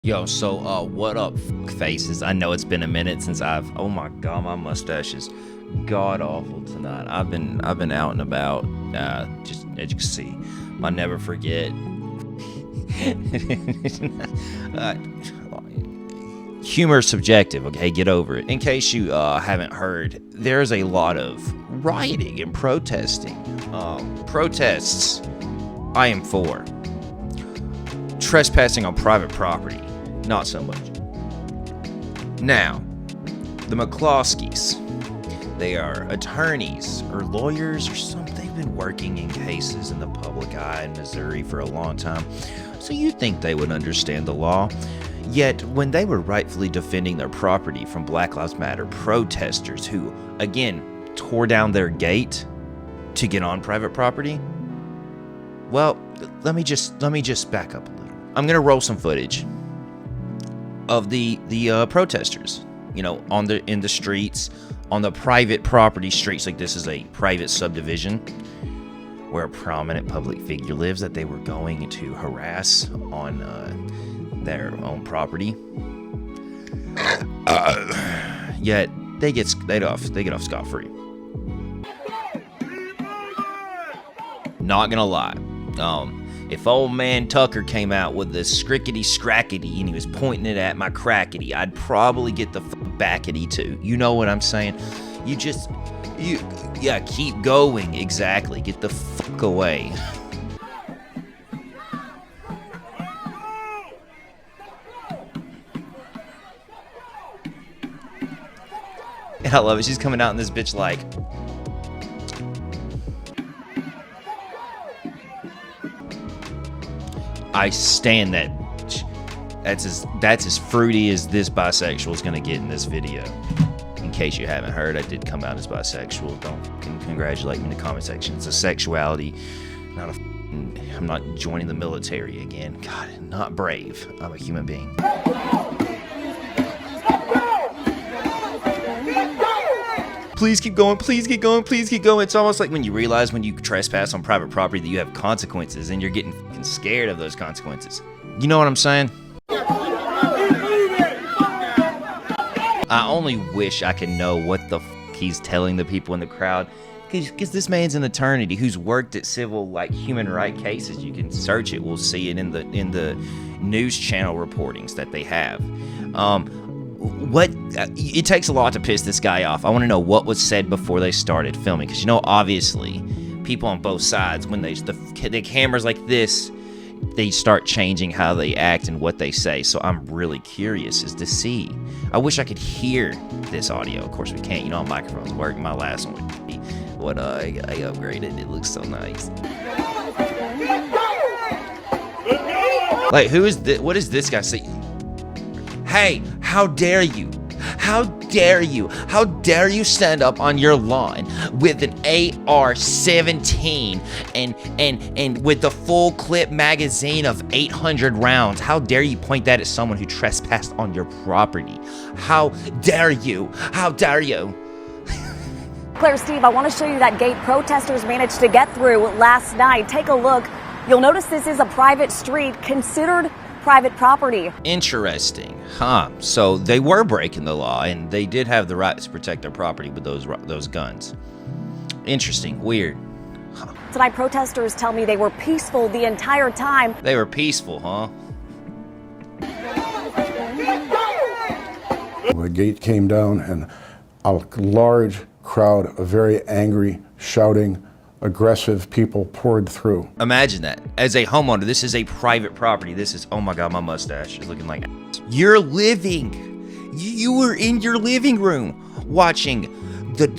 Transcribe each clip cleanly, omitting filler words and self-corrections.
Yo, so what up, faces? I know it's been a minute since oh my god, my mustache is god awful tonight. I've been out and about, just as you can see, I never forget. Humor is subjective, okay? Get over it. In case you haven't heard, there's a lot of rioting and protesting. Protests, I am for. Trespassing on private property, not so much. Now, the McCloskeys, they are attorneys or lawyers or something. They've been working in cases in the public eye in Missouri for a long time, so you'd think they would understand the law. Yet, when they were rightfully defending their property from Black Lives Matter protesters who, again, tore down their gate to get on private property, well, let me just back up a little. I'm gonna roll some footage of the protesters, you know, in the streets, on the private property streets. Like, this is a private subdivision where a prominent public figure lives that they were going to harass on their own property. Yet they get off scot-free. Not gonna lie. If old man Tucker came out with this scrickety scrackety and he was pointing it at my crackety, I'd probably get the backety too. You know what I'm saying? Yeah, keep going. Exactly. Get the fuck away. And I love it. She's coming out in this bitch like, I stand that bitch. That's as fruity as this bisexual is gonna get in this video. In case you haven't heard, I did come out as bisexual. Don't fucking congratulate me in the comment section. It's a sexuality, not a. I'm not joining the military again. God, not brave. I'm a human being. Please keep going, please keep going, please keep going. It's almost like when you realize when you trespass on private property that you have consequences and you're getting fucking scared of those consequences. You know what I'm saying? I only wish I could know what the fuck he's telling the people in the crowd. Because this man's an attorney who's worked at civil, like, human right cases. You can search it. We'll see it in the news channel reportings that they have. It takes a lot to piss this guy off. I want to know what was said before they started filming, because, you know, obviously people on both sides, when the cameras like this, they start changing how they act and what they say. So I'm really curious as to see. I wish I could hear this audio. Of course we can't. You know, microphones work. My last one would be what I upgraded. It looks so nice. Like, who is this? What does this guy say? Hey, how dare you? How dare you? How dare you stand up on your lawn with an AR-17 and with the full clip magazine of 800 rounds? How dare you point that at someone who trespassed on your property? How dare you? How dare you? Claire, Steve, I want to show you that gate protesters managed to get through last night. Take a look. You'll notice this is a private street considered private property. Interesting, huh? So they were breaking the law, and they did have the right to protect their property with those guns. Interesting, weird. Huh. Tonight, protesters tell me they were peaceful the entire time. They were peaceful, huh? The gate came down, and a large crowd of very angry, shouting, aggressive people poured through. Imagine that. As a homeowner, this is a private property. This is, oh my god, my mustache is looking like you're living. You were in your living room watching your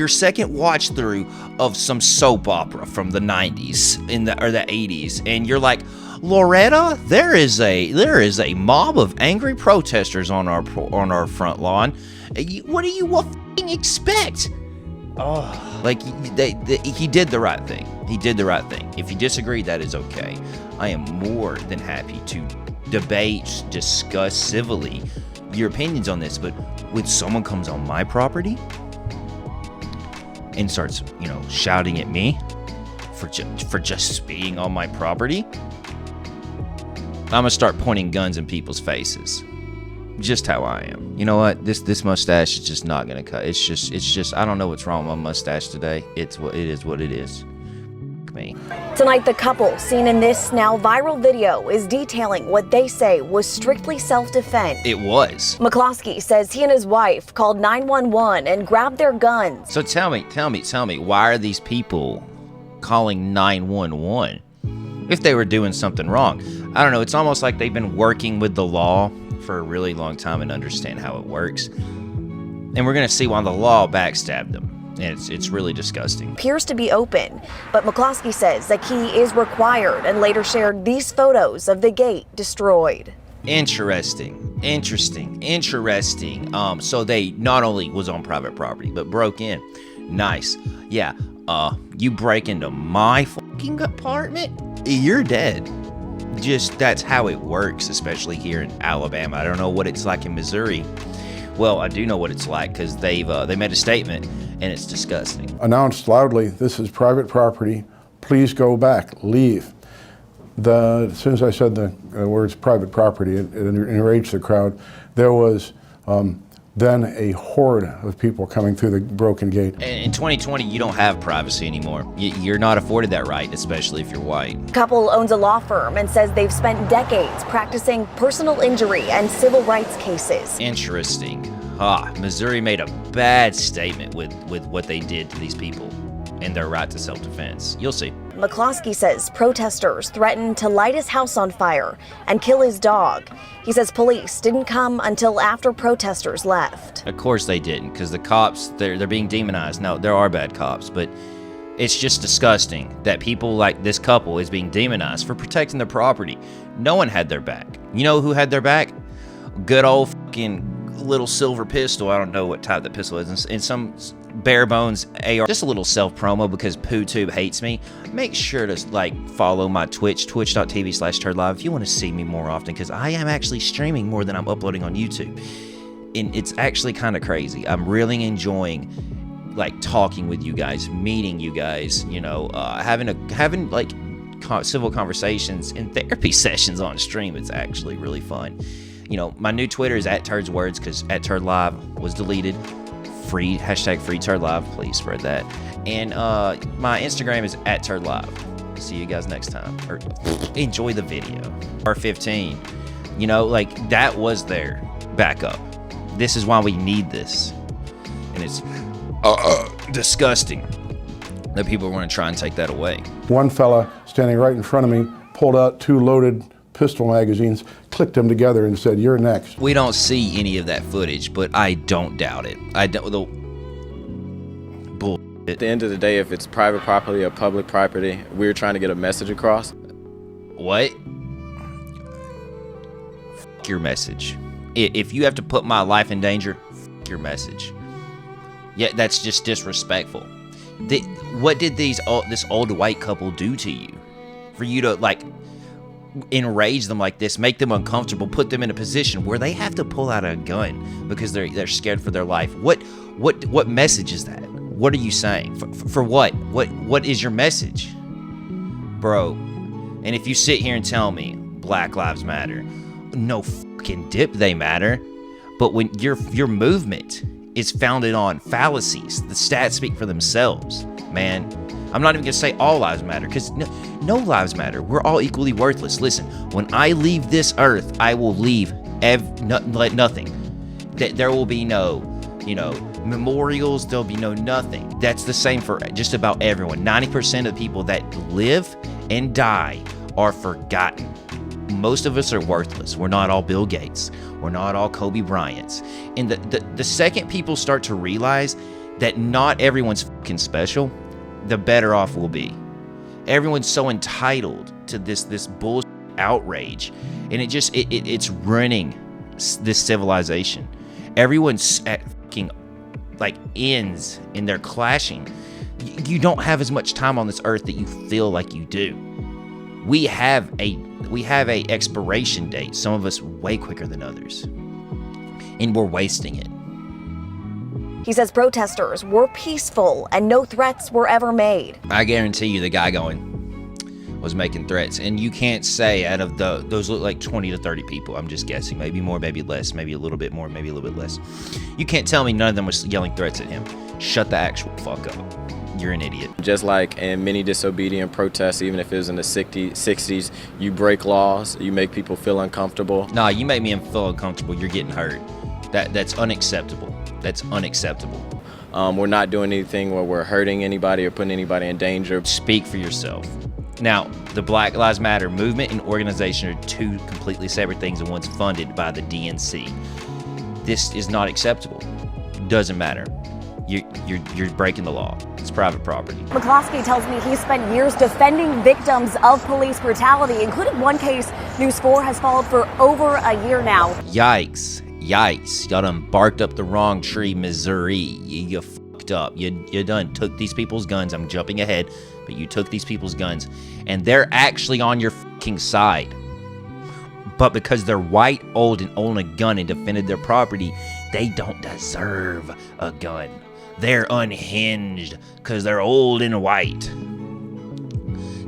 second watch through of some soap opera from the 90s or the 80s, and you're like, Loretta, there is a mob of angry protesters on our front lawn. What do you fucking expect? Oh, like he did the right thing. He did the right thing. If you disagree, that is okay. I am more than happy to debate, discuss civilly your opinions on this. But when someone comes on my property and starts, you know, shouting at me for just being on my property, I'm gonna start pointing guns in people's faces. Just how I am. You know what? This mustache is just not gonna cut. It's just I don't know what's wrong with my mustache today. It is what it is. Me. Tonight, the couple seen in this now viral video is detailing what they say was strictly self-defense. It was. McCloskey says he and his wife called 911 and grabbed their guns. So tell me, why are these people calling 911 if they were doing something wrong? I don't know. It's almost like they've been working with the law for a really long time and understand how it works. And we're going to see why the law backstabbed them. And it's really disgusting. Appears to be open, but McCloskey says the key is required and later shared these photos of the gate destroyed. Interesting. So they not only was on private property, but broke in. Nice. Yeah, you break into my fucking apartment? You're dead. Just, that's how it works, especially here in Alabama. I don't know what it's like in Missouri. Well, I do know what it's like because they made a statement, and it's disgusting. Announced loudly, this is private property, please go back, leave. As soon as I said the words private property, it enraged the crowd. There was then a horde of people coming through the broken gate. In 2020, you don't have privacy anymore. You're not afforded that right, especially if you're white. Couple owns a law firm and says they've spent decades practicing personal injury and civil rights cases. Interesting. Missouri made a bad statement with what they did to these people and their right to self-defense. You'll see. McCloskey says protesters threatened to light his house on fire and kill his dog. He says police didn't come until after protesters left. Of course they didn't, because the cops, they're being demonized. No, there are bad cops, but it's just disgusting that people like this couple is being demonized for protecting their property. No one had their back. You know who had their back? Good old fucking little silver pistol. I don't know what type that pistol is. And some bare bones AR. Just a little self promo because PooTube hates me. Make sure to follow my Twitch, twitch.tv/TURDLive if you want to see me more often, because I am actually streaming more than I'm uploading on YouTube. And it's actually kind of crazy. I'm really enjoying talking with you guys, meeting you guys, having civil conversations and therapy sessions on stream. It's actually really fun. My new Twitter is @TurdsWords because @TURDLive was deleted. Free #FreeTurdLive, please spread that. And my Instagram is @TURDLive. See you guys next time. Or enjoy the video. R15, that was their backup. This is why we need this, and it's disgusting that people are going to try and take that away. One fella standing right in front of me pulled out 2 loaded pistol magazines, clicked them together and said, "You're next." We don't see any of that footage, but I don't doubt it. I don't. Bull. At the end of the day, if it's private property or public property, we're trying to get a message across. What? F your message. If you have to put my life in danger, f your message. Yeah, that's just disrespectful. What did this old white couple do to you? For you to enrage them like this, make them uncomfortable, put them in a position where they have to pull out a gun because they're scared for their life. What message is that? What are you saying? For what? What is your message? Bro, and if you sit here and tell me Black Lives Matter, no fucking dip they matter. But when your movement is founded on fallacies, the stats speak for themselves, man. I'm not even going to say all lives matter, because no lives matter. We're all equally worthless. Listen, when I leave this earth, I will leave nothing. There will be no, memorials. There'll be no nothing. That's the same for just about everyone. 90% of the people that live and die are forgotten. Most of us are worthless. We're not all Bill Gates. We're not all Kobe Bryants. And the second people start to realize that not everyone's fucking special, the better off we'll be. Everyone's so entitled to this bullshit outrage, and it's ruining this civilization. Everyone's at fucking ends, and they're clashing. You don't have as much time on this earth that you feel like you do. We have a expiration date. Some of us way quicker than others, and we're wasting it. He says protesters were peaceful and no threats were ever made. I guarantee you the guy going, was making threats. And you can't say out of those look like 20 to 30 people. I'm just guessing. Maybe more, maybe less, maybe a little bit more, maybe a little bit less. You can't tell me none of them was yelling threats at him. Shut the actual fuck up. You're an idiot. Just like in many disobedient protests, even if it was in the 60s, you break laws, you make people feel uncomfortable. Nah, you make me feel uncomfortable. You're getting hurt. That's unacceptable. That's unacceptable. We're not doing anything where we're hurting anybody or putting anybody in danger. Speak for yourself. Now, the Black Lives Matter movement and organization are two completely separate things, and one's funded by the DNC. This is not acceptable. Doesn't matter. You're breaking the law. It's private property. McCloskey tells me he spent years defending victims of police brutality, including one case News 4 has followed for over a year now. Yikes. Yikes. Y'all done barked up the wrong tree, Missouri. You fucked up. You done took these people's guns. I'm jumping ahead, but you took these people's guns, and they're actually on your fucking side. But because they're white, old, and own a gun and defended their property, they don't deserve a gun. They're unhinged because they're old and white.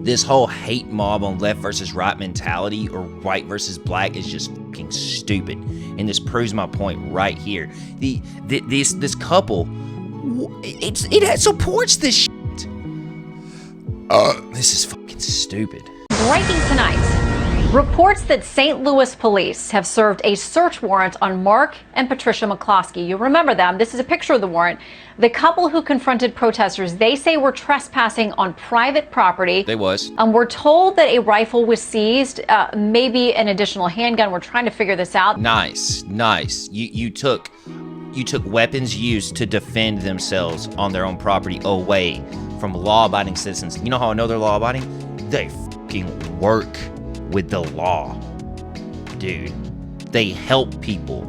This whole hate mob on left versus right mentality or white versus black is just fucking stupid. And this proves my point right here. This couple, it supports this shit. This is fucking stupid. Breaking tonight. Reports that St. Louis police have served a search warrant on Mark and Patricia McCloskey. You remember them. This is a picture of the warrant. The couple who confronted protesters, they say were trespassing on private property. They was. We're told that a rifle was seized, maybe an additional handgun. We're trying to figure this out. Nice. You took weapons used to defend themselves on their own property away from law-abiding citizens. You know how I know they're law-abiding? They fucking work with the law, dude. They help people.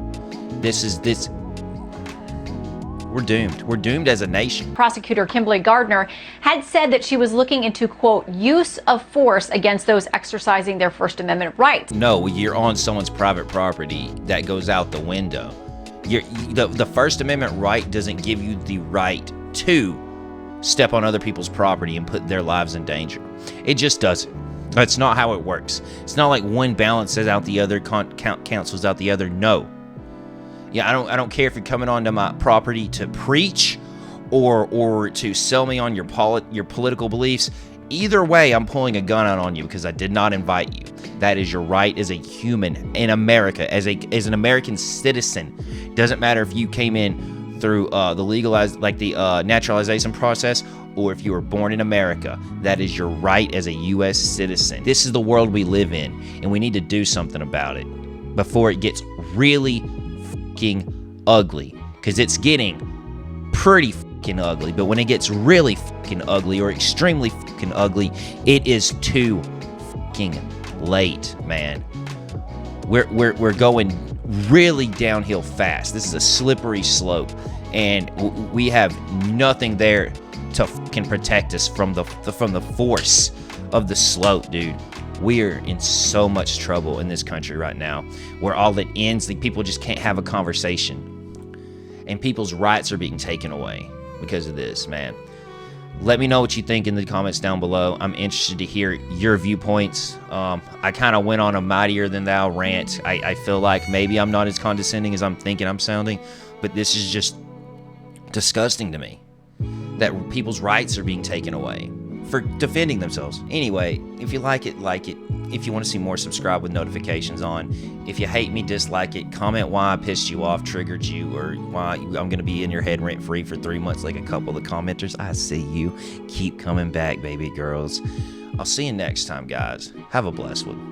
We're doomed. We're doomed as a nation. Prosecutor Kimberly Gardner had said that she was looking into, quote, use of force against those exercising their First Amendment rights. No, you're on someone's private property. That goes out the window. The First Amendment right doesn't give you the right to step on other people's property and put their lives in danger. It just doesn't. That's not how it works. It's not like one balances out the other, cancels out the other. No. Yeah, I don't care if you're coming onto my property to preach or to sell me on your political beliefs. Either way, I'm pulling a gun out on you because I did not invite you. That is your right as a human in America, as an American citizen. Doesn't matter if you came in through the naturalization process, or if you were born in America. That is your right as a U.S. citizen. This is the world we live in, and we need to do something about it before it gets really fucking ugly, because it's getting pretty fucking ugly. But when it gets really fucking ugly or extremely fucking ugly, it is too fucking late, man. We're going really downhill fast. This is a slippery slope, and we have nothing there to fucking protect us from the force of the slope, dude. We're in so much trouble in this country right now, where all it ends, people just can't have a conversation, and people's rights are being taken away because of this, man. Let me know what you think in the comments down below. I'm interested to hear your viewpoints. I kind of went on a mightier than thou rant. I feel like maybe I'm not as condescending as I'm thinking I'm sounding, but this is just disgusting to me, that people's rights are being taken away for defending themselves. Anyway, if you like it, like it. If you want to see more, subscribe with notifications on. If you hate me, dislike it. Comment why I pissed you off, triggered you, or why I'm going to be in your head rent-free for 3 months like a couple of the commenters. I see you. Keep coming back, baby girls. I'll see you next time, guys. Have a blessed one.